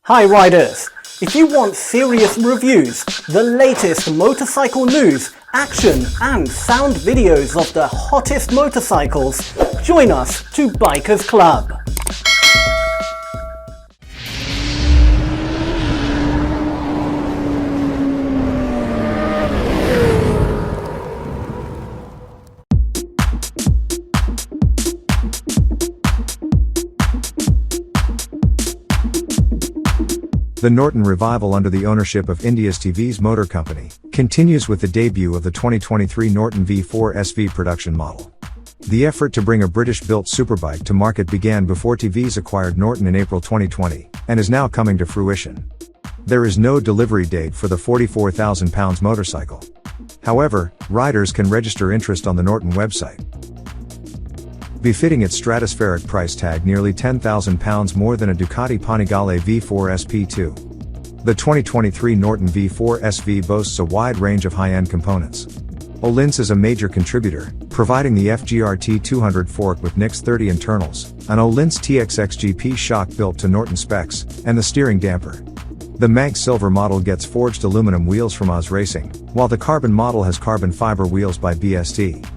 Hi riders! If you want serious reviews, the latest motorcycle news, action and sound videos of the hottest motorcycles, join us to Bikers Club. The Norton revival under the ownership of India's TVS Motor Company continues with the debut of the 2023 Norton V4SV production model. The effort to bring a British-built superbike to market began before TVS acquired Norton in April 2020, and is now coming to fruition. There is no delivery date for the £44,000 motorcycle. However, riders can register interest on the Norton website. Befitting its stratospheric price tag nearly £10,000 more than a Ducati Panigale V4 SP2. The 2023 Norton V4SV boasts a wide range of high-end components. Öhlins is a major contributor, providing the FGRT 200 fork with NIX 30 internals, an Öhlins TXXGP shock built to Norton specs, and the steering damper. The Mag Silver model gets forged aluminum wheels from Oz Racing, while the carbon model has carbon fiber wheels by BST.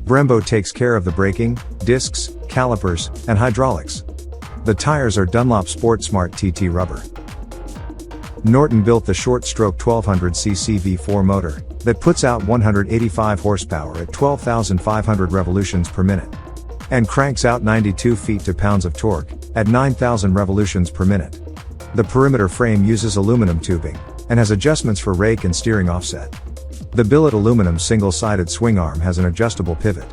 Brembo takes care of the braking, discs, calipers, and hydraulics. The tires are Dunlop Sport Smart TT rubber. Norton built the short-stroke 1200cc V4 motor that puts out 185 horsepower at 12,500 revolutions per minute and cranks out 92 feet-to-pounds of torque at 9,000 revolutions per minute. The perimeter frame uses aluminum tubing and has adjustments for rake and steering offset. The Billet aluminum single-sided swingarm has an adjustable pivot.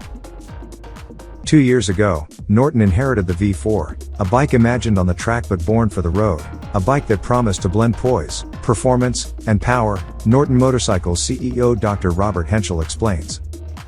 2 years ago, Norton inherited the V4, a bike imagined on the track but born for the road, a bike that promised to blend poise, performance, and power, Norton Motorcycles CEO Dr. Robert Henschel explains.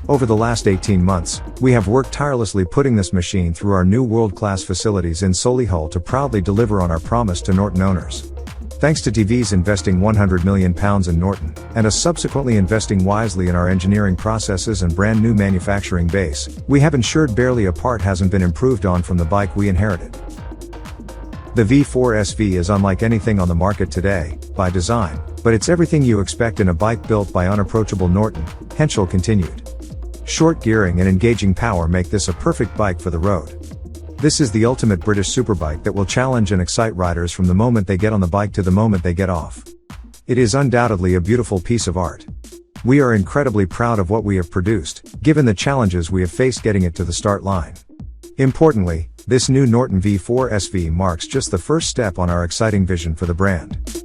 Over the last 18 months, we have worked tirelessly putting this machine through our new world-class facilities in Solihull to proudly deliver on our promise to Norton owners. Thanks to TVS investing £100 million in Norton, and us subsequently investing wisely in our engineering processes and brand new manufacturing base, we have ensured barely a part hasn't been improved on from the bike we inherited. The V4SV is unlike anything on the market today, by design, but it's everything you expect in a bike built by unapproachable Norton, Henschel continued. Short gearing and engaging power make this a perfect bike for the road. This is the ultimate British superbike that will challenge and excite riders from the moment they get on the bike to the moment they get off. It is undoubtedly a beautiful piece of art. We are incredibly proud of what we have produced, given the challenges we have faced getting it to the start line. Importantly, this new Norton V4SV marks just the first step on our exciting vision for the brand.